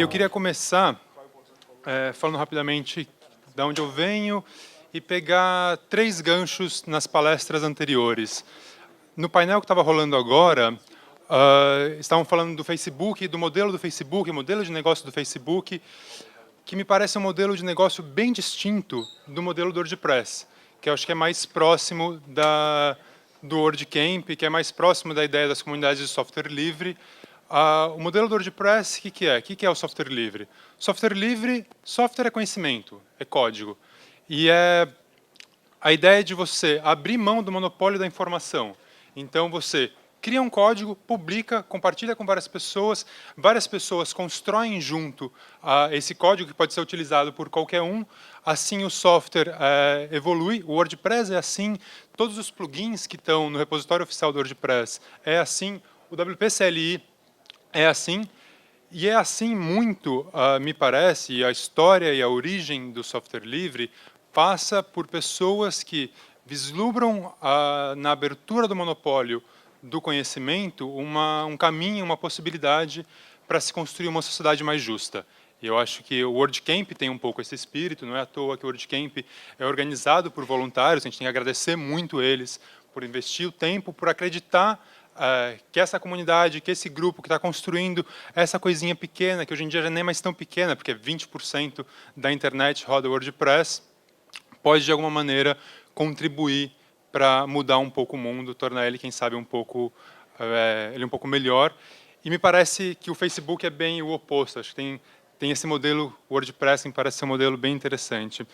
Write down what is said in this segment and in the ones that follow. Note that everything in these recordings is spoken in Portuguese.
Eu queria começar falando rapidamente de onde eu venho e pegar 3 ganchos nas palestras anteriores. No painel que estava rolando agora, estavam falando do Facebook, do modelo de negócio do Facebook, que me parece um modelo de negócio bem distinto do modelo do WordPress, que eu acho que é mais próximo do WordCamp, que é mais próximo da ideia das comunidades de software livre. O modelo do WordPress, o que é? O que é o software livre? Software livre, software é conhecimento, é código. E é a ideia de você abrir mão do monopólio da informação. Então, você cria um código, publica, compartilha com várias pessoas constroem junto esse código que pode ser utilizado por qualquer um, assim o software evolui, o WordPress é assim, todos os plugins que estão no repositório oficial do WordPress é assim, o WP CLI é assim, e é assim muito, me parece, a história e a origem do software livre passa por pessoas que vislumbram na abertura do monopólio do conhecimento um caminho, uma possibilidade para se construir uma sociedade mais justa. E eu acho que o WordCamp tem um pouco esse espírito, não é à toa que o WordCamp é organizado por voluntários, a gente tem que agradecer muito eles por investir o tempo, por acreditar que essa comunidade, que esse grupo que está construindo essa coisinha pequena, que hoje em dia já nem é mais tão pequena, porque 20% da internet roda WordPress, pode de alguma maneira contribuir para mudar um pouco o mundo, tornar ele, quem sabe, um pouco melhor. E me parece que o Facebook é bem o oposto. Acho que tem esse modelo WordPress, me parece ser um modelo bem interessante.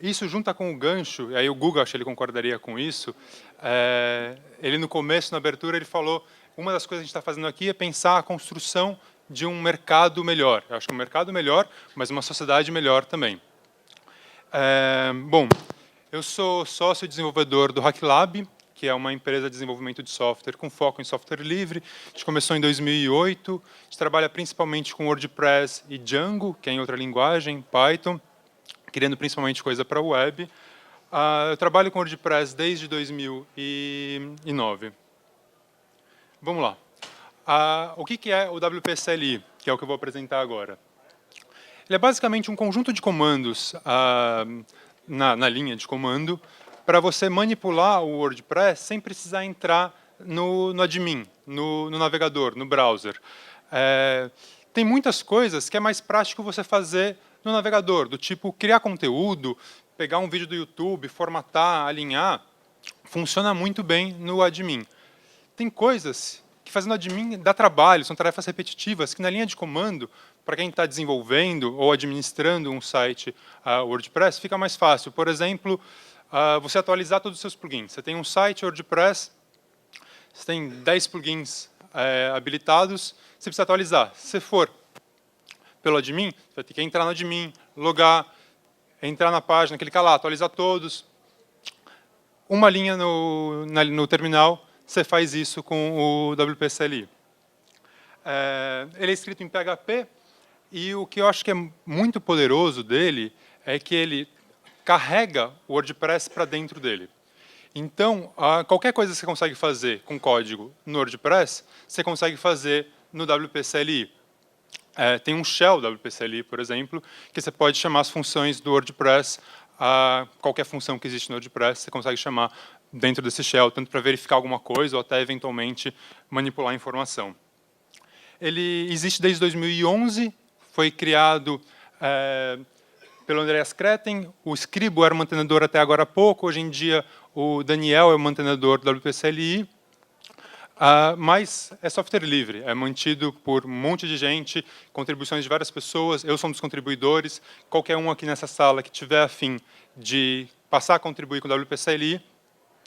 Isso junta com o gancho, aí o Google, acho que ele concordaria com isso, ele no começo, na abertura, ele falou, uma das coisas que a gente está fazendo aqui é pensar a construção de um mercado melhor. Eu acho que um mercado melhor, mas uma sociedade melhor também. Bom, eu sou sócio desenvolvedor do HackLab, que é uma empresa de desenvolvimento de software com foco em software livre. A gente começou em 2008, a gente trabalha principalmente com WordPress e Django, que é em outra linguagem, Python, criando principalmente coisa para web. Eu trabalho com WordPress desde 2009. Vamos lá. O que é o WP CLI, que é o que eu vou apresentar agora? Ele é basicamente um conjunto de comandos na linha de comando para você manipular o WordPress sem precisar entrar no admin, no navegador, no browser. Tem muitas coisas que é mais prático você fazer no navegador, do tipo criar conteúdo, pegar um vídeo do YouTube, formatar, alinhar, funciona muito bem no admin. Tem coisas que fazendo admin dá trabalho, são tarefas repetitivas, que na linha de comando, para quem está desenvolvendo ou administrando um site WordPress, fica mais fácil. Por exemplo, você atualizar todos os seus plugins. Você tem um site WordPress, você tem 10 plugins habilitados, você precisa atualizar. Se você for pelo admin, você vai ter que entrar no admin, logar, entrar na página, clicar lá, atualizar todos. Uma linha no terminal, você faz isso com o WP CLI. Ele é escrito em PHP, e o que eu acho que é muito poderoso dele é que ele carrega o WordPress para dentro dele. Então, qualquer coisa que você consegue fazer com código no WordPress, você consegue fazer no WP CLI. Tem um shell WP CLI, por exemplo, que você pode chamar as funções do WordPress, qualquer função que existe no WordPress, você consegue chamar dentro desse shell, tanto para verificar alguma coisa ou até, eventualmente, manipular a informação. Ele existe desde 2011, foi criado pelo Andreas Kreten, o Scribo era o mantenedor até agora há pouco, hoje em dia o Daniel é o mantenedor do WP CLI, mas é software livre, é mantido por um monte de gente, contribuições de várias pessoas, eu sou um dos contribuidores, qualquer um aqui nessa sala que tiver a fim de passar a contribuir com o WP CLI,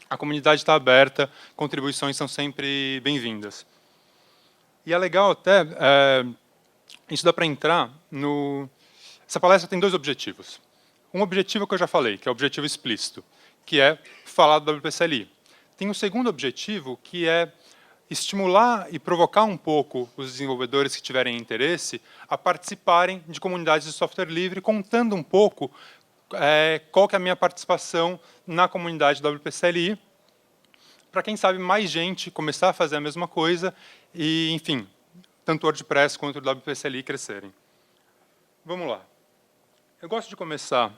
a comunidade está aberta, contribuições são sempre bem-vindas. E é legal até, isso dá para entrar no... Essa palestra tem 2 objetivos. Um objetivo que eu já falei, que é o objetivo explícito, que é falar do WP CLI. Tem um segundo objetivo, que é estimular e provocar um pouco os desenvolvedores que tiverem interesse a participarem de comunidades de software livre, contando um pouco qual que é a minha participação na comunidade do WP CLI, para quem sabe mais gente começar a fazer a mesma coisa e, enfim, tanto o WordPress quanto o WP-CLI crescerem. Vamos lá. Eu gosto de começar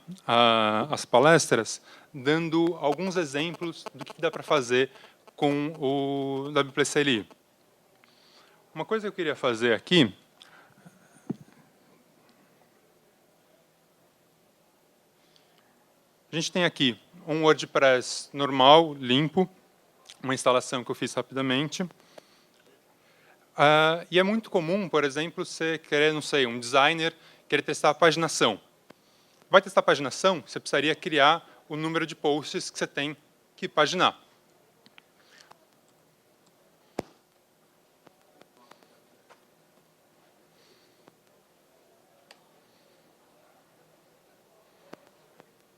as palestras dando alguns exemplos do que dá para fazer com o WP-CLI. Uma coisa que eu queria fazer aqui... A gente tem aqui um WordPress normal, limpo, uma instalação que eu fiz rapidamente. E é muito comum, por exemplo, você querer, não sei, um designer querer testar a paginação. Vai testar a paginação, você precisaria criar o número de posts que você tem que paginar.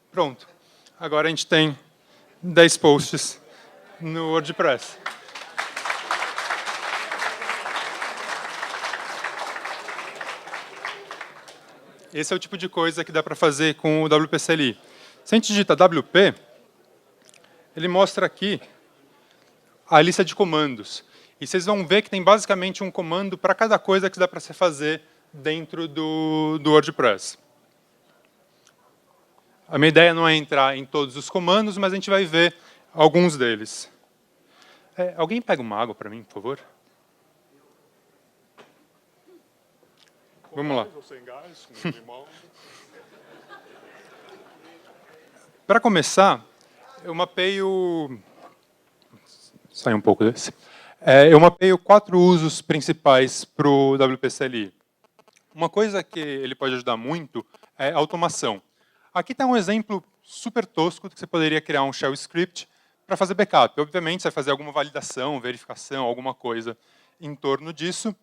Pronto. Agora a gente tem 10 posts no WordPress. Esse é o tipo de coisa que dá para fazer com o WP-CLI. Se a gente digita WP, ele mostra aqui a lista de comandos. E vocês vão ver que tem basicamente um comando para cada coisa que dá para se fazer dentro do WordPress. A minha ideia não é entrar em todos os comandos, mas a gente vai ver alguns deles. Alguém pega uma água para mim, por favor? Vamos lá. Para começar, eu mapeio... Sai um pouco desse. Eu mapeio 4 usos principais para o WP-CLI. Uma coisa que ele pode ajudar muito é automação. Aqui está um exemplo super tosco de que você poderia criar um shell script para fazer backup. Obviamente, você vai fazer alguma validação, verificação, alguma coisa em torno disso.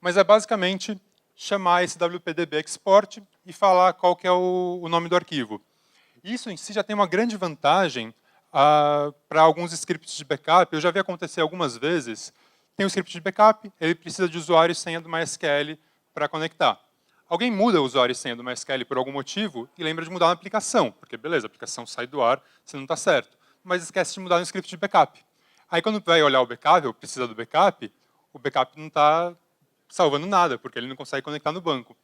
Mas é basicamente chamar esse WPDB export e falar qual que é o nome do arquivo. Isso em si já tem uma grande vantagem para alguns scripts de backup. Eu já vi acontecer algumas vezes. Tem um script de backup, ele precisa de usuário e senha do MySQL para conectar. Alguém muda o usuário e senha do MySQL por algum motivo e lembra de mudar na aplicação, porque beleza, a aplicação sai do ar, você não está certo, mas esquece de mudar no script de backup. Aí quando vai olhar o backup, ou precisa do backup, o backup não está salvando nada, porque ele não consegue conectar no banco.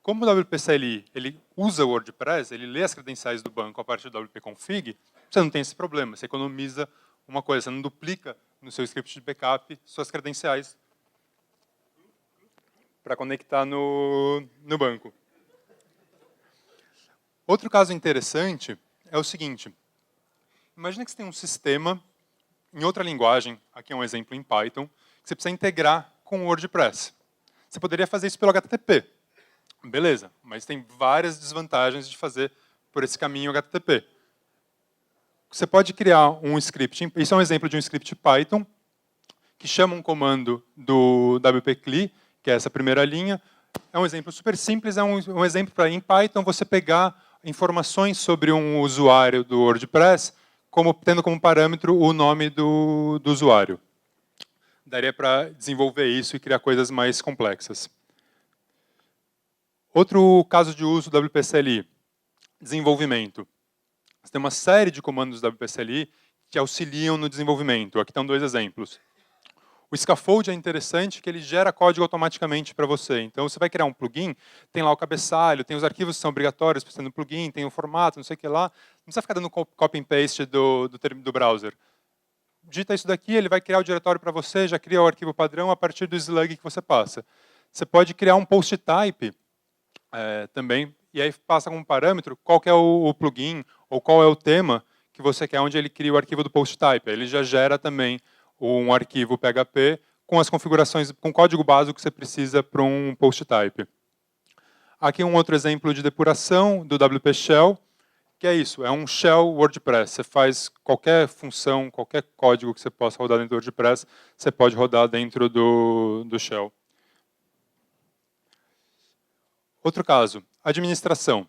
Como o WP-CLI ele usa o WordPress, ele lê as credenciais do banco a partir do wp-config, você não tem esse problema, você economiza uma coisa, você não duplica no seu script de backup suas credenciais para conectar no banco. Outro caso interessante é o seguinte. Imagina que você tem um sistema em outra linguagem, aqui é um exemplo em Python, que você precisa integrar com o WordPress. Você poderia fazer isso pelo HTTP. Beleza, mas tem várias desvantagens de fazer por esse caminho HTTP. Você pode criar um script, isso é um exemplo de um script Python, que chama um comando do WP-CLI, que é essa primeira linha. É um exemplo super simples, é um exemplo para, em Python, você pegar informações sobre um usuário do WordPress, tendo como parâmetro o nome do usuário. Daria para desenvolver isso e criar coisas mais complexas. Outro caso de uso do WP-CLI, desenvolvimento. Você tem uma série de comandos do WP-CLI que auxiliam no desenvolvimento. Aqui estão 2 exemplos. O scaffold é interessante que ele gera código automaticamente para você. Então, você vai criar um plugin, tem lá o cabeçalho, tem os arquivos que são obrigatórios para ser no plugin, tem o formato, não sei o que lá. Não precisa ficar dando copy and paste do browser. Digita isso daqui, ele vai criar o diretório para você, já cria o arquivo padrão a partir do slug que você passa. Você pode criar um post type também, e aí passa como parâmetro qual que é o plugin ou qual é o tema que você quer, onde ele cria o arquivo do post type. Aí ele já gera também um arquivo PHP com as configurações, com o código básico que você precisa para um post type. Aqui um outro exemplo de depuração do WP Shell, que é isso, é um shell WordPress. Você faz qualquer função, qualquer código que você possa rodar dentro do WordPress, você pode rodar dentro do shell. Outro caso, administração.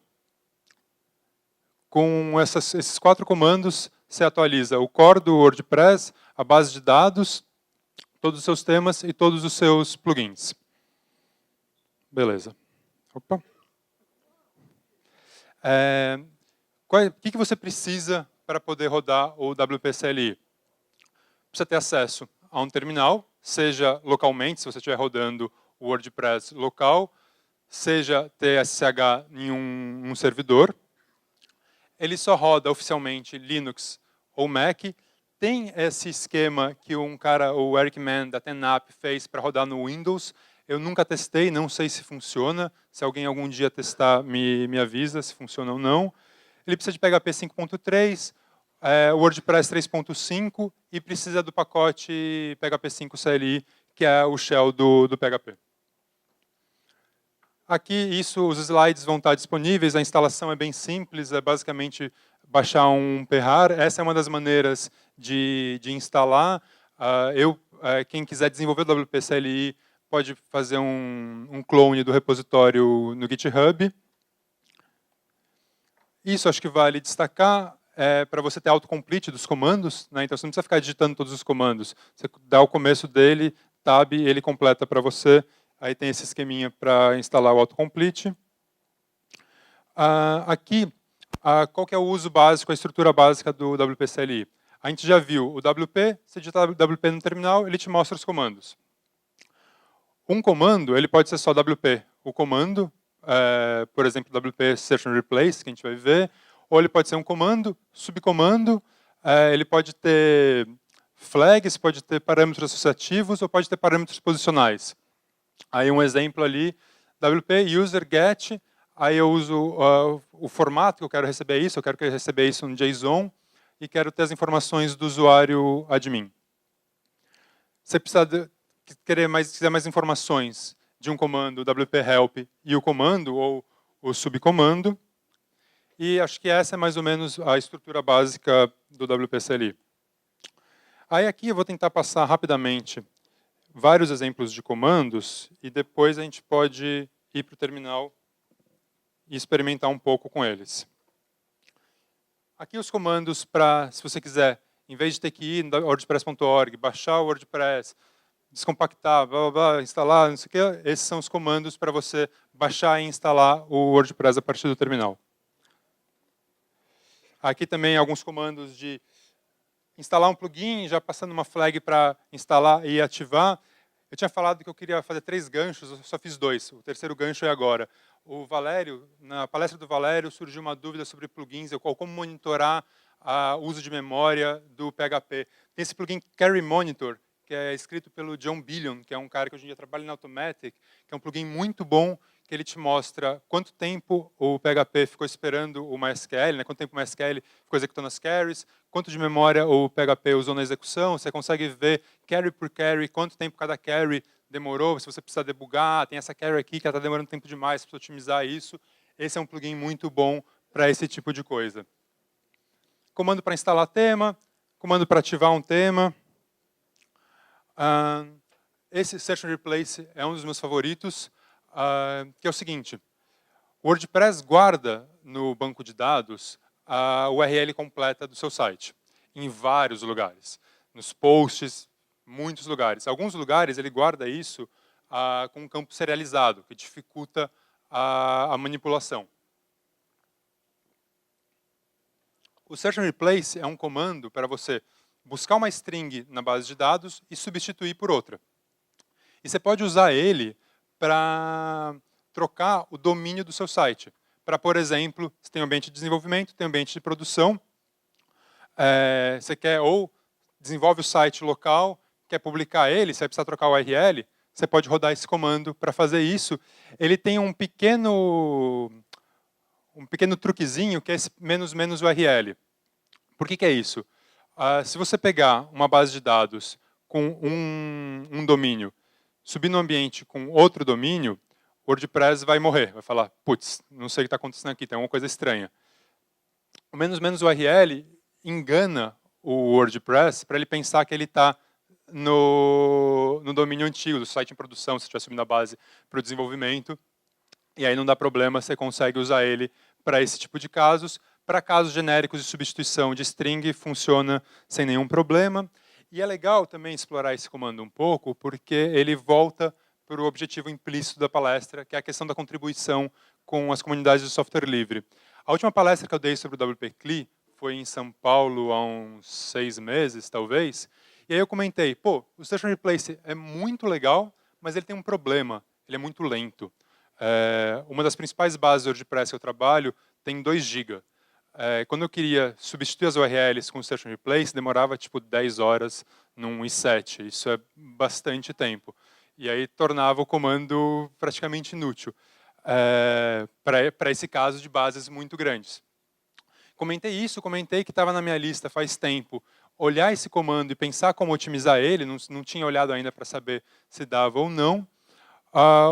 Com esses 4 comandos, você atualiza o core do WordPress, a base de dados, todos os seus temas e todos os seus plugins. Beleza. Opa. O que você precisa para poder rodar o WP-CLI? Precisa ter acesso a um terminal. seja localmente, se você estiver rodando o WordPress local, seja TSCH em um servidor. Ele só roda oficialmente Linux ou Mac. Tem esse esquema que um cara, o Eric Mann, da TenApp, fez para rodar no Windows. Eu nunca testei, não sei se funciona. Se alguém algum dia testar, me avisa se funciona ou não. Ele precisa de PHP 5.3, WordPress 3.5 e precisa do pacote PHP 5 CLI, que é o shell do PHP. Aqui, os slides vão estar disponíveis, a instalação é bem simples, é basicamente baixar um perrar. Essa é uma das maneiras de instalar. Quem quiser desenvolver o WP CLI pode fazer um clone do repositório no GitHub. Isso acho que vale destacar para você ter autocomplete dos comandos, né? Então você não precisa ficar digitando todos os comandos. Você dá o começo dele, tab, ele completa para você. Aí tem esse esqueminha para instalar o autocomplete. Aqui, qual que é o uso básico, a estrutura básica do WP CLI? A gente já viu o WP, você digita WP no terminal, ele te mostra os comandos. Um comando, ele pode ser só WP, o comando, por exemplo, WP Search and Replace, que a gente vai ver, ou ele pode ser um comando, subcomando, ele pode ter flags, pode ter parâmetros associativos, ou pode ter parâmetros posicionais. Aí um exemplo ali, WP user get, aí eu uso o formato que eu quero receber isso, eu quero receber isso no JSON, e quero ter as informações do usuário admin. Você precisa quiser mais informações de um comando WP help e o comando ou o subcomando. E acho que essa é mais ou menos a estrutura básica do WP CLI. Aí aqui eu vou tentar passar rapidamente vários exemplos de comandos e depois a gente pode ir para o terminal e experimentar um pouco com eles. Aqui os comandos para, se você quiser, em vez de ter que ir no wordpress.org, baixar o WordPress, descompactar, blá, blá, blá, instalar, não sei o que, esses são os comandos para você baixar e instalar o WordPress a partir do terminal. Aqui também alguns comandos de instalar um plugin, já passando uma flag para instalar e ativar. Eu tinha falado que eu queria fazer 3 ganchos, eu só fiz 2. O terceiro gancho é agora. O Valério, na palestra do Valério, surgiu uma dúvida sobre plugins, como monitorar o uso de memória do PHP. Tem esse plugin Carry Monitor, que é escrito pelo John Billion, que é um cara que hoje em dia trabalha na Automatic, que é um plugin muito bom, que ele te mostra quanto tempo o PHP ficou esperando o MySQL, né? Quanto tempo o MySQL ficou executando as carries, quanto de memória o PHP usou na execução, você consegue ver carry por carry, quanto tempo cada carry demorou, se você precisa debugar, tem essa carry aqui que está demorando tempo demais, precisa otimizar isso. Esse é um plugin muito bom para esse tipo de coisa. Comando para instalar tema, comando para ativar um tema. Esse Search and Replace é um dos meus favoritos, que é o seguinte: o WordPress guarda no banco de dados a URL completa do seu site, em vários lugares. Nos posts, muitos lugares. Alguns lugares ele guarda isso com um campo serializado, que dificulta a manipulação. O Search and Replace é um comando para você buscar uma string na base de dados e substituir por outra. E você pode usar ele para trocar o domínio do seu site. Para, por exemplo, você tem um ambiente de desenvolvimento, tem um ambiente de produção, você quer ou desenvolve o site local, quer publicar ele, você vai precisar trocar o URL, você pode rodar esse comando para fazer isso. Ele tem um pequeno truquezinho que é esse menos URL. Por que é isso? Se você pegar uma base de dados com um domínio, subir no ambiente com outro domínio, o WordPress vai morrer, vai falar, putz, não sei o que está acontecendo aqui, tem alguma coisa estranha. O menos URL engana o WordPress para ele pensar que ele está no domínio antigo, do site em produção, se estiver subindo a base para o desenvolvimento, e aí não dá problema, você consegue usar ele para esse tipo de casos. Para casos genéricos de substituição de string, funciona sem nenhum problema. E é legal também explorar esse comando um pouco, porque ele volta para o objetivo implícito da palestra, que é a questão da contribuição com as comunidades de software livre. A última palestra que eu dei sobre o WP CLI foi em São Paulo há uns 6 meses, talvez, E aí eu comentei, pô, o Search and Replace é muito legal, mas ele tem um problema, ele é muito lento. Uma das principais bases do WordPress que eu trabalho tem 2 GB. Quando eu queria substituir as URLs com o Search and Replace, demorava tipo 10 horas num i7. Isso é bastante tempo. E aí tornava o comando praticamente inútil para esse caso de bases muito grandes. Comentei que estava na minha lista faz tempo. Olhar esse comando e pensar como otimizar ele, não tinha olhado ainda para saber se dava ou não.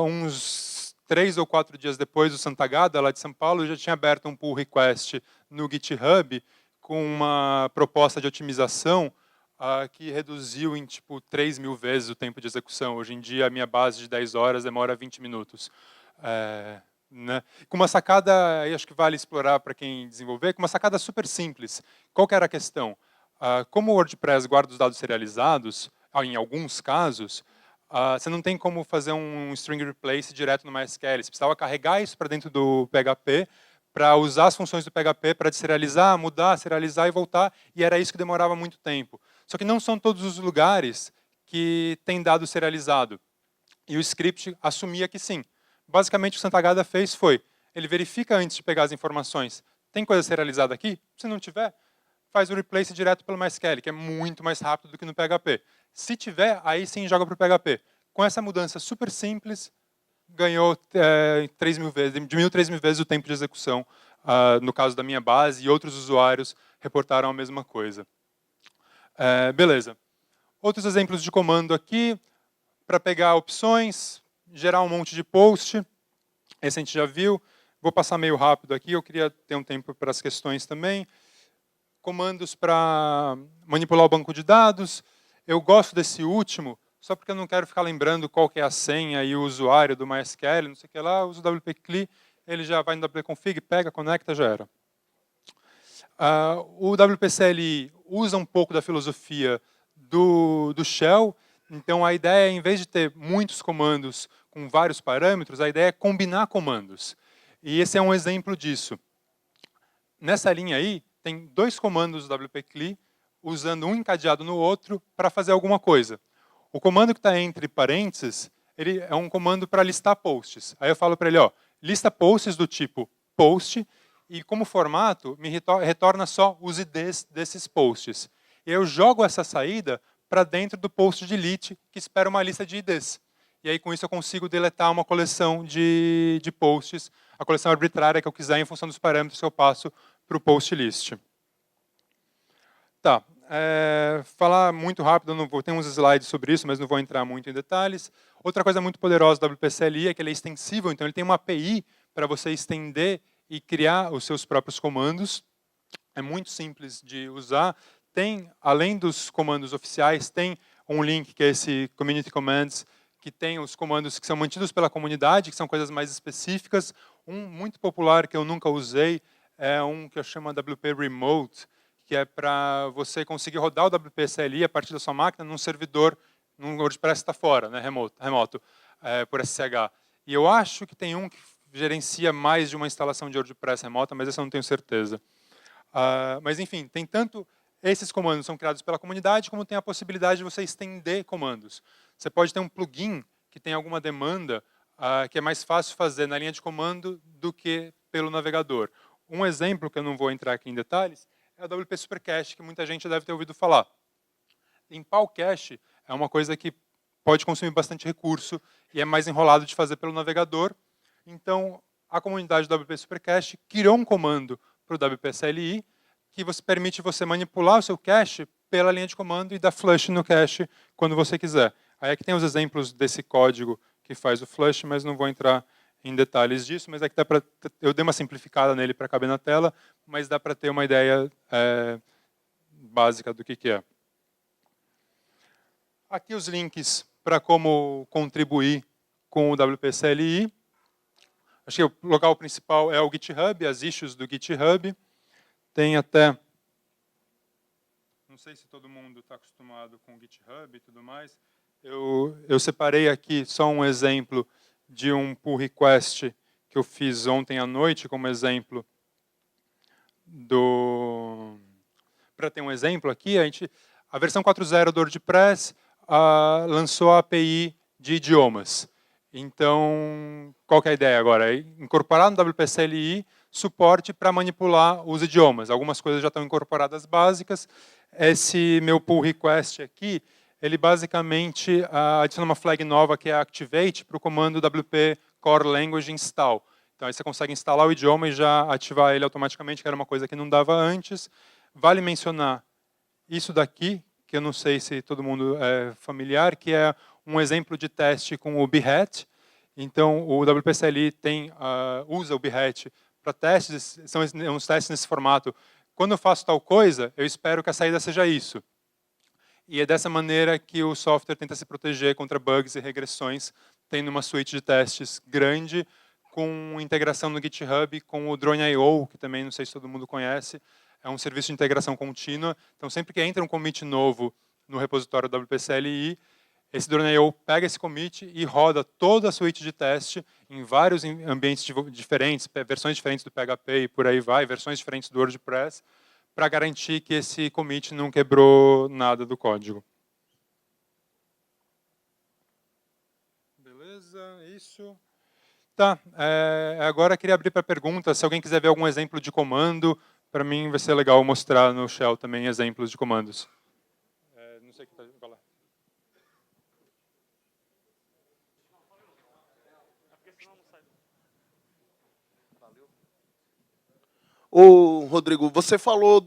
Uns 3 ou 4 dias depois, o Santagada, lá de São Paulo, já tinha aberto um pull request no GitHub com uma proposta de otimização que reduziu em tipo 3.000 vezes o tempo de execução. Hoje em dia, a minha base de 10 horas demora 20 minutos. Né? Com uma sacada, acho que vale explorar para quem desenvolver, com uma sacada super simples. Qual que era a questão? Como o WordPress guarda os dados serializados, em alguns casos, você não tem como fazer um string replace direto no MySQL. Você precisava carregar isso para dentro do PHP, para usar as funções do PHP para deserializar, mudar, serializar e voltar, e era isso que demorava muito tempo. Só que não são todos os lugares que tem dado serializado. E o script assumia que sim. Basicamente, o que o Santagada fez foi, ele verifica antes de pegar as informações, tem coisa serializada aqui? Se não tiver, faz o replace direto pelo MySQL, que é muito mais rápido do que no PHP. Se tiver, aí sim joga para o PHP. Com essa mudança super simples, ganhou 3.000 vezes, diminuiu 3.000 vezes o tempo de execução, no caso da minha base, e outros usuários reportaram a mesma coisa. Beleza. Outros exemplos de comando aqui, para pegar opções, gerar um monte de post. Esse a gente já viu. Vou passar meio rápido aqui, eu queria ter um tempo para as questões também. Comandos para manipular o banco de dados. Eu gosto desse último, só porque eu não quero ficar lembrando qual que é a senha e o usuário do MySQL, não sei o que lá, uso o wp-cli, ele já vai no wp-config, pega, conecta, já era. O WP-CLI usa um pouco da filosofia do Shell, então a ideia, em vez de ter muitos comandos com vários parâmetros, a ideia é combinar comandos. E esse é um exemplo disso. Nessa linha aí, tem 2 comandos do wp-cli, usando um encadeado no outro para fazer alguma coisa. O comando que está entre parênteses, ele é um comando para listar posts. Aí eu falo para ele, ó, lista posts do tipo post, e como formato, me retorna só os IDs desses posts. E eu jogo essa saída para dentro do post delete, que espera uma lista de IDs. E aí, com isso, eu consigo deletar uma coleção de posts, a coleção arbitrária que eu quiser, em função dos parâmetros que eu passo para o post list. Tá. Falar muito rápido, não vou ter uns slides sobre isso, mas não vou entrar muito em detalhes. Outra coisa muito poderosa do WP-CLI é que ele é extensível, então ele tem uma API para você estender e criar os seus próprios comandos. É muito simples de usar. Tem, além dos comandos oficiais, tem um link que é esse Community Commands, que tem os comandos que são mantidos pela comunidade, que são coisas mais específicas. Um muito popular que eu nunca usei é um que eu chamo WP Remote, que é para você conseguir rodar o WP-CLI a partir da sua máquina num servidor, num WordPress que está fora, né, remoto por SSH. E eu acho que tem um que gerencia mais de uma instalação de WordPress remota, mas esse eu não tenho certeza. Mas, enfim, tem tanto esses comandos são criados pela comunidade, como tem a possibilidade de você estender comandos. Você pode ter um plugin que tem alguma demanda que é mais fácil fazer na linha de comando do que pelo navegador. Um exemplo, que eu não vou entrar aqui em detalhes, é o WP Supercache, que muita gente deve ter ouvido falar. Limpar o cache é uma coisa que pode consumir bastante recurso e é mais enrolado de fazer pelo navegador. Então, a comunidade do WP Supercache criou um comando para o WP-CLI que permite você manipular o seu cache pela linha de comando e dar flush no cache quando você quiser. Aí aqui tem os exemplos desse código que faz o flush, mas não vou entrar em detalhes disso, mas aqui dá pra, eu dei uma simplificada nele para caber na tela, mas dá para ter uma ideia básica do que é. Aqui os links para como contribuir com o WP-CLI. Acho que o local principal é o GitHub, as issues do GitHub. Tem até... Não sei se todo mundo está acostumado com o GitHub e tudo mais. Eu separei aqui só um exemplo de um pull request que eu fiz ontem à noite, como exemplo do... Para ter um exemplo aqui, A versão 4.0 do WordPress lançou a API de idiomas. Então, qual que é a ideia agora? É incorporar no WP CLI suporte para manipular os idiomas. Algumas coisas já estão incorporadas básicas. Esse meu pull request aqui, ele basicamente adiciona uma flag nova que é activate para o comando WP Core Language Install. Então, aí você consegue instalar o idioma e já ativar ele automaticamente, que era uma coisa que não dava antes. Vale mencionar isso daqui, que eu não sei se todo mundo é familiar, que é um exemplo de teste com o Behat. Então, o WPCLI usa o Behat para testes, são uns testes nesse formato. Quando eu faço tal coisa, eu espero que a saída seja isso. E é dessa maneira que o software tenta se proteger contra bugs e regressões, tendo uma suite de testes grande, com integração no GitHub com o Drone.io, que também não sei se todo mundo conhece, é um serviço de integração contínua. Então, sempre que entra um commit novo no repositório WP-CLI, esse Drone.io pega esse commit e roda toda a suite de teste em vários ambientes diferentes, versões diferentes do PHP e por aí vai, versões diferentes do WordPress, para garantir que esse commit não quebrou nada do código. Beleza, isso. Tá, agora eu queria abrir para perguntas. Se alguém quiser ver algum exemplo de comando, para mim vai ser legal mostrar no Shell também exemplos de comandos. Não sei o que está... Vai lá. Ô, Rodrigo, você falou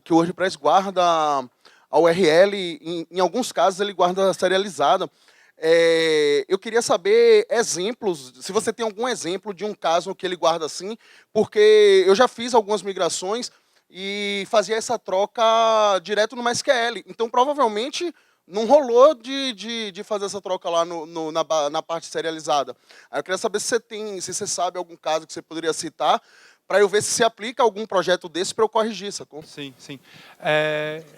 que o WordPress guarda a URL, em alguns casos ele guarda serializada. Eu queria saber exemplos, se você tem algum exemplo de um caso que ele guarda assim, porque eu já fiz algumas migrações e fazia essa troca direto no MySQL. Então, provavelmente, não rolou de fazer essa troca lá na parte serializada. Aí eu queria saber se você sabe algum caso que você poderia citar, para eu ver se aplica algum projeto desse para eu corrigir, sacou? Sim, sim.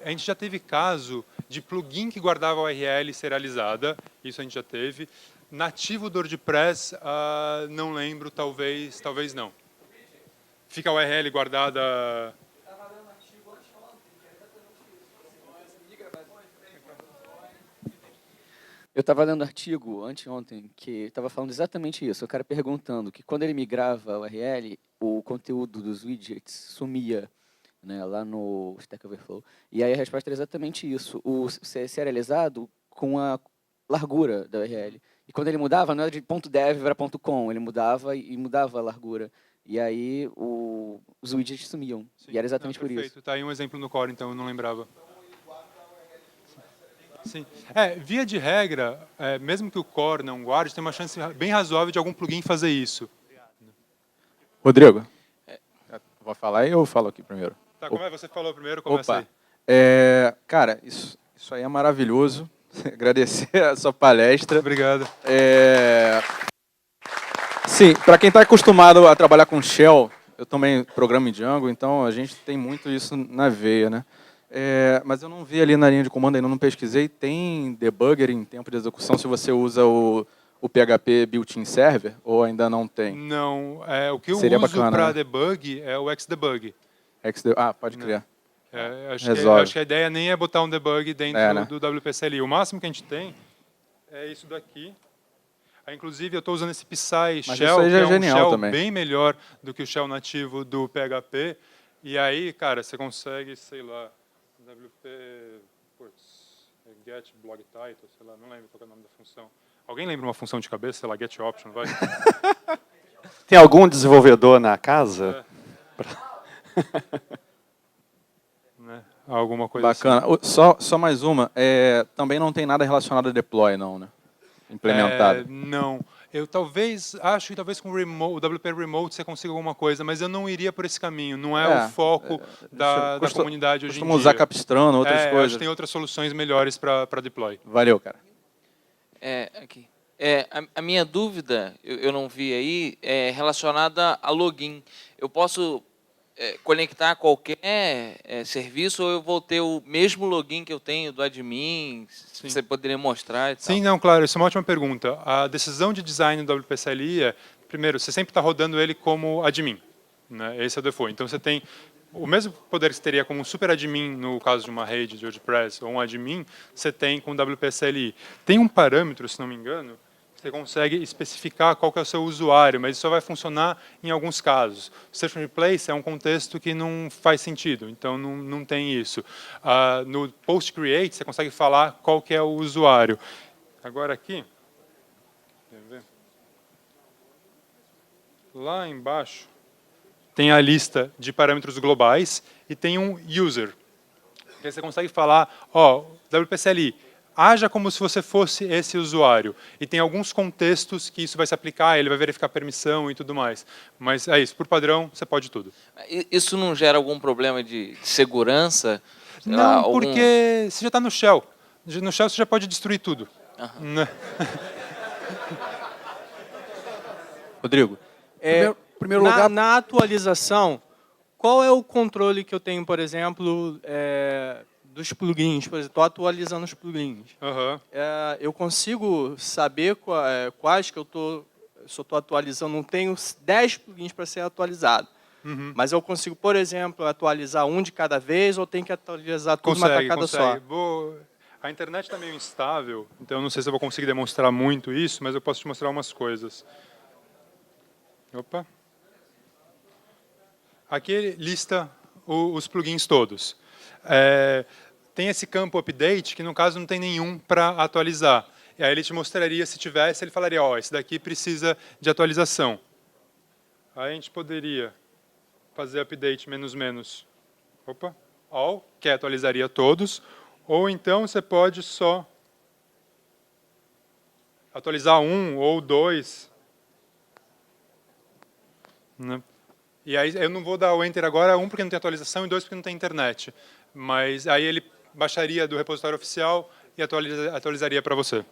A gente já teve caso de plugin que guardava a URL serializada, isso a gente já teve. Nativo do WordPress, não lembro, talvez não. Fica a URL guardada... Eu estava lendo artigo anteontem que estava falando exatamente isso. O cara perguntando que quando ele migrava a URL, o conteúdo dos widgets sumia, né, lá no Stack Overflow. E aí a resposta era exatamente isso. O serializado com a largura da URL. E quando ele mudava, não era de .dev para .com, ele mudava e mudava a largura. E aí os widgets sumiam. Sim, e era exatamente por perfeito. isso. Tá aí um exemplo no Core, então eu não lembrava. Sim. Via de regra, mesmo que o Core não guarde, tem uma chance bem razoável de algum plugin fazer isso. Rodrigo, vou falar e eu falo aqui primeiro? Tá, como você falou primeiro, começa aí. Cara, isso aí é maravilhoso. Agradecer a sua palestra. Obrigado. Sim, para quem está acostumado a trabalhar com Shell, eu também programo em Django, então a gente tem muito isso na veia, né? Mas eu não vi ali na linha de comando, ainda não pesquisei. Tem debugger em tempo de execução se você usa o PHP Built-in Server, ou ainda não tem? Não, o que eu Seria uso bacana, para né? debug é o Xdebug. Pode crer. Acho que a ideia nem é botar um debug dentro né? do WPCLI. O máximo que a gente tem é isso daqui. Inclusive, eu estou usando esse Psy Mas Shell, isso aí já que é um genial shell também. bem melhor do que o shell nativo do PHP. E aí, cara, você consegue, sei lá, get blog title, sei lá, não lembro qual é o nome da função. Alguém lembra uma função de cabeça, sei lá, get option, vai? Tem algum desenvolvedor na casa? Né? Alguma coisa Bacana. assim. Só mais uma. Também não tem nada relacionado a deploy, não, né? Implementado. Não. Eu acho que talvez com o WP Remote você consiga alguma coisa, mas eu não iria por esse caminho. Não é o foco da comunidade hoje em dia. Costumo usar Capistrano, outras coisas. Acho que tem outras soluções melhores para deploy. Valeu, cara. Aqui. A minha dúvida, eu não vi aí, é relacionada a login. Eu posso conectar a qualquer serviço ou eu vou ter o mesmo login que eu tenho do admin? Sim. Você poderia mostrar e tal? Sim, não, claro, isso é uma ótima pergunta. A decisão de design do WPCLI primeiro, você sempre está rodando ele como admin. Né? Esse é o default. Então, você tem o mesmo poder que você teria como um super admin no caso de uma rede de WordPress ou um admin, você tem com o WP-CLI. Tem um parâmetro, se não me engano, você consegue especificar qual que é o seu usuário, mas isso só vai funcionar em alguns casos. O Search and Replace é um contexto que não faz sentido, então não tem isso. No Post Create, você consegue falar qual que é o usuário. Agora aqui, quer ver? Lá embaixo, tem a lista de parâmetros globais e tem um user. Que aí você consegue falar, ó, WP-CLI, haja como se você fosse esse usuário. E tem alguns contextos que isso vai se aplicar, ele vai verificar permissão e tudo mais. Mas é isso, por padrão, você pode tudo. Isso não gera algum problema de segurança? Sei lá, Não, algum... porque você já está no shell. No shell você já pode destruir tudo. Né? Rodrigo, Primeiro lugar, na atualização, qual é o controle que eu tenho, por exemplo, dos plugins? Por exemplo, estou atualizando os plugins. Uhum. Eu consigo saber quais que se eu estou atualizando, não tenho 10 plugins para ser atualizado. Uhum. Mas eu consigo, por exemplo, atualizar um de cada vez ou tem que atualizar tudo uma tacada só? A internet está meio instável, então eu não sei se eu vou conseguir demonstrar muito isso, mas eu posso te mostrar umas coisas. Opa. Aqui ele lista os plugins todos. Tem esse campo update, que no caso não tem nenhum para atualizar. E aí ele te mostraria, se tivesse, ele falaria, ó, esse daqui precisa de atualização. Aí a gente poderia fazer update menos. Opa, all, que atualizaria todos. Ou então você pode só atualizar um ou dois. Né? E aí eu não vou dar o Enter agora, um porque não tem atualização e dois porque não tem internet. Mas aí ele baixaria do repositório oficial e atualizaria para você.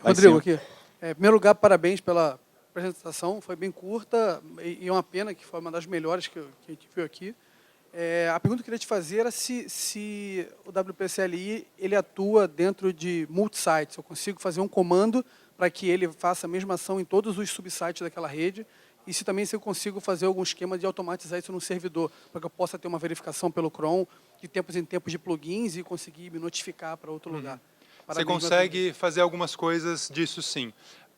Rodrigo, aqui. Em primeiro lugar, parabéns pela apresentação, foi bem curta e é uma pena que foi uma das melhores que a gente viu aqui. A pergunta que eu queria te fazer era se o WP-CLI ele atua dentro de multi-sites. Eu consigo fazer um comando para que ele faça a mesma ação em todos os subsites daquela rede, e se eu consigo fazer algum esquema de automatizar isso no servidor, para que eu possa ter uma verificação pelo Chrome de tempos em tempos de plugins e conseguir me notificar para outro lugar. Você consegue fazer algumas coisas disso sim.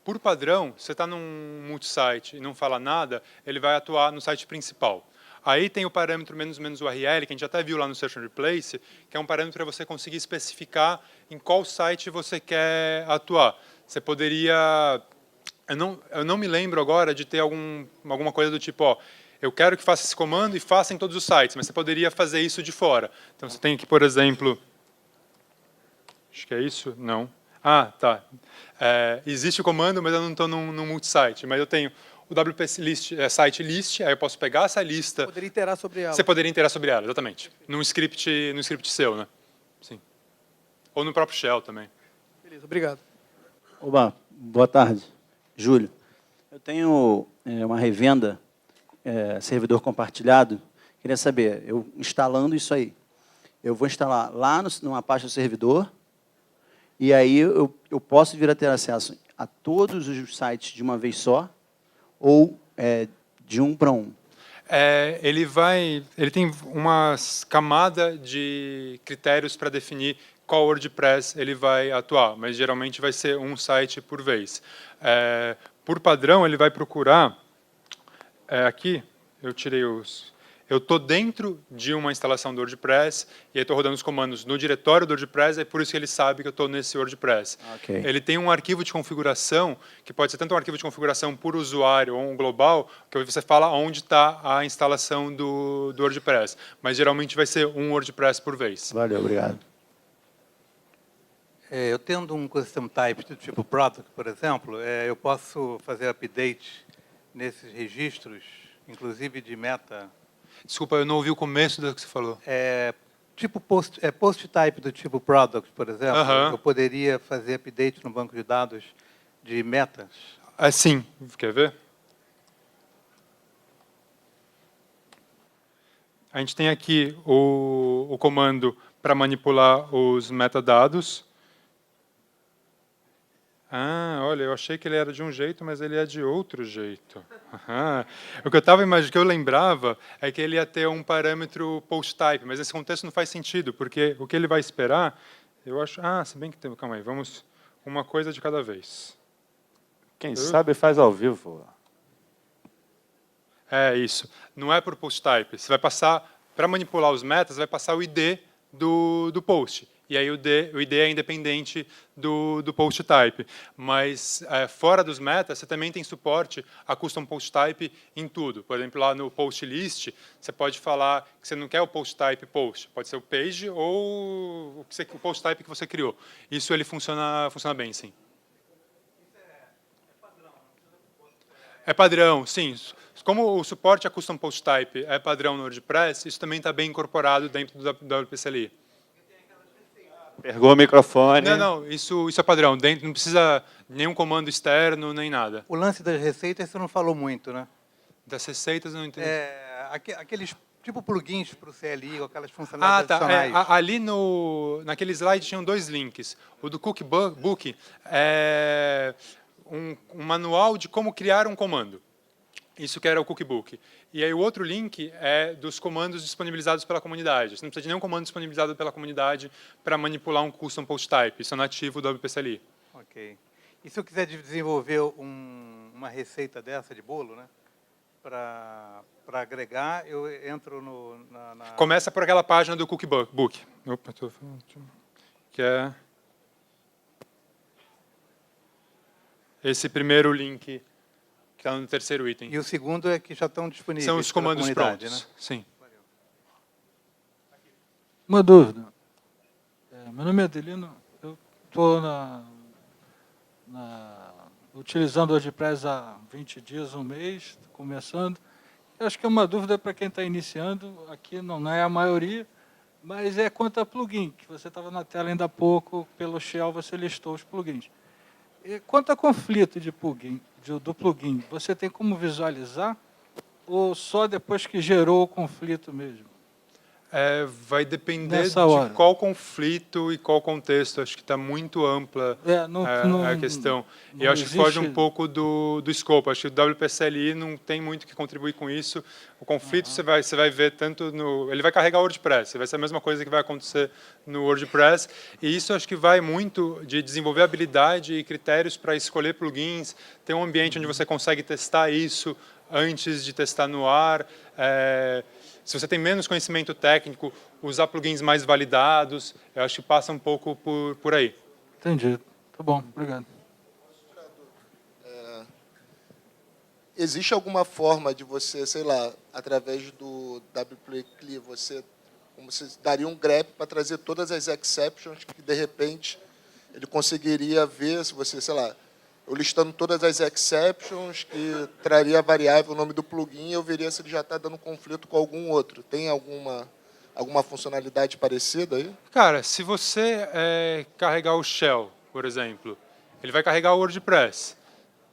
Por padrão, você está num multisite e não fala nada, ele vai atuar no site principal. Aí tem o parâmetro menos URL, que a gente até viu lá no Search and Replace, que é um parâmetro para você conseguir especificar em qual site você quer atuar. Você poderia... Eu não me lembro agora de ter alguma coisa do tipo, ó, eu quero que faça esse comando e faça em todos os sites, mas você poderia fazer isso de fora. Então você tem aqui, por exemplo... Acho que é isso? Não. Ah, tá. Existe o comando, mas eu não estou num multisite. Mas eu tenho o WP list, site list, aí eu posso pegar essa lista... Poderia iterar sobre ela. Você poderia iterar sobre ela, exatamente. Num script seu, né? Sim. Ou no próprio shell também. Beleza, obrigado. Oba, boa tarde. Júlio. Eu tenho uma revenda, servidor compartilhado. Queria saber, eu instalando isso aí, eu vou instalar lá numa pasta do servidor, e aí eu posso vir a ter acesso a todos os sites de uma vez só, ou de um para um? Ele tem uma camada de critérios para definir qual WordPress ele vai atuar, mas geralmente vai ser um site por vez. Por padrão, ele vai procurar... aqui, eu tirei os... Eu estou dentro de uma instalação do WordPress e estou rodando os comandos no diretório do WordPress, é por isso que ele sabe que eu estou nesse WordPress. Okay. Ele tem um arquivo de configuração, que pode ser tanto um arquivo de configuração por usuário ou um global, que você fala onde está a instalação do WordPress. Mas geralmente vai ser um WordPress por vez. Valeu, obrigado. Eu tendo um custom type do tipo product, por exemplo, eu posso fazer update nesses registros, inclusive de meta. Desculpa, eu não ouvi o começo do que você falou. Tipo post type do tipo product, por exemplo. Eu poderia fazer update no banco de dados de metas? Sim. Quer ver? A gente tem aqui o comando para manipular os metadados. Ah, olha, eu achei que ele era de um jeito, mas ele é de outro jeito. Aham. O que eu estava imaginando, que eu lembrava, é que ele ia ter um parâmetro post type, mas nesse contexto não faz sentido, porque o que ele vai esperar, eu acho... Ah, se bem que tem... Calma aí, vamos uma coisa de cada vez. Quem sabe faz ao vivo. É isso. Não é por post type. Você vai passar, para manipular os metas, vai passar o ID do post. E aí o ID é independente do post type. Mas fora dos metas, você também tem suporte a custom post type em tudo. Por exemplo, lá no post list, você pode falar que você não quer o post type post. Pode ser o page ou o post type que você criou. Isso ele funciona bem, sim. É padrão, sim. Como o suporte a custom post type é padrão no WordPress, isso também está bem incorporado dentro do WP-CLI. Pegou o microfone. Não, isso é padrão. Dentro, não precisa nenhum comando externo, nem nada. O lance das receitas você não falou muito, né? Das receitas eu não entendi. Aqueles tipo plugins para o CLI, ou aquelas funcionalidades adicionais. Ali naquele slide tinham 2 links. O do Cookbook é um manual de como criar um comando. Isso que era o Cookbook. E aí o outro link é dos comandos disponibilizados pela comunidade. Você não precisa de nenhum comando disponibilizado pela comunidade para manipular um custom post type. Isso é nativo do WP-CLI. Ok. E se eu quiser desenvolver uma receita dessa de bolo, né? Para agregar, eu entro na... Começa por aquela página do Cookbook. Opa, que é esse primeiro link que está no terceiro item. E o segundo é que já estão disponíveis. São os comandos prontos. Né? Sim. Uma dúvida. Meu nome é Adelino. Eu estou utilizando o WordPress há 20 dias, um mês, começando. Eu acho que é uma dúvida para quem está iniciando. Aqui não é a maioria, mas é quanto a plugin, que você estava na tela ainda há pouco, pelo Shell você listou os plugins. E quanto a conflito de plugin, do plugin, você tem como visualizar ou só depois que gerou o conflito mesmo? Vai depender Nessa hora. De qual conflito e qual contexto. Acho que está muito ampla a questão. E eu acho que foge um pouco do escopo. Acho que o WP-CLI não tem muito que contribuir com isso. O conflito você vai ver tanto no... Ele vai carregar o WordPress. Vai ser a mesma coisa que vai acontecer no WordPress. E isso acho que vai muito de desenvolver habilidade e critérios para escolher plugins. Ter um ambiente onde você consegue testar isso antes de testar no ar. Se você tem menos conhecimento técnico, usar plugins mais validados, eu acho que passa um pouco por aí. Entendi. Tá bom, obrigado. Existe alguma forma de você, sei lá, através do WP-CLI, você daria um grep para trazer todas as exceptions que, de repente, ele conseguiria ver se você, sei lá, eu listando todas as exceptions, que traria a variável, o nome do plugin, eu veria se ele já está dando conflito com algum outro. Tem alguma funcionalidade parecida aí? Cara, se você carregar o Shell, por exemplo, ele vai carregar o WordPress.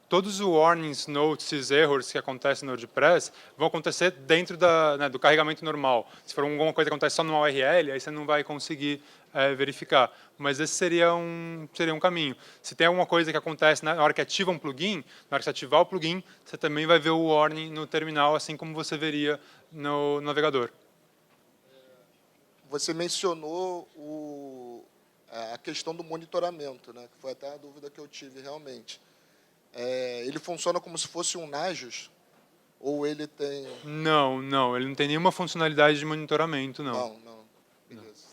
Todos os warnings, notices, errors que acontecem no WordPress vão acontecer dentro do carregamento normal. Se for alguma coisa que acontece só numa URL, aí você não vai conseguir verificar. Mas esse seria um caminho. Se tem alguma coisa que acontece na hora que ativa um plugin, na hora que você ativar o plugin, você também vai ver o warning no terminal, assim como você veria no navegador. Você mencionou a questão do monitoramento, né? Que foi até a dúvida que eu tive realmente. Ele funciona como se fosse um Nagios? Ou ele tem... Não, ele não tem nenhuma funcionalidade de monitoramento, não. Não. Beleza.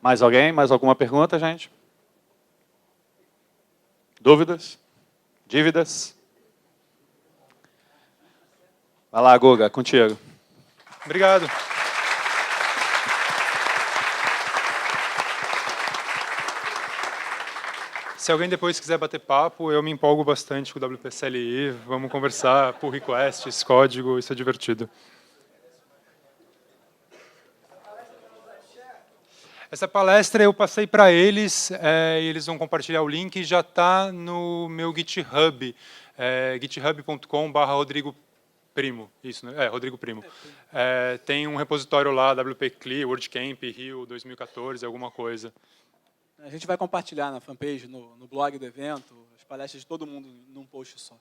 Mais alguém? Mais alguma pergunta, gente? Dúvidas? Dívidas? Vai lá, Guga, contigo. Obrigado. Se alguém depois quiser bater papo, eu me empolgo bastante com o WP-CLI. Vamos conversar, pull requests, código, isso é divertido. Essa palestra eu passei para eles, e eles vão compartilhar o link, já está no meu GitHub, github.com/Rodrigo Primo, isso, né? Rodrigo Primo. Tem um repositório lá, WP-CLI, WordCamp, Rio 2014, alguma coisa. A gente vai compartilhar na fanpage, no blog do evento, as palestras de todo mundo num post só.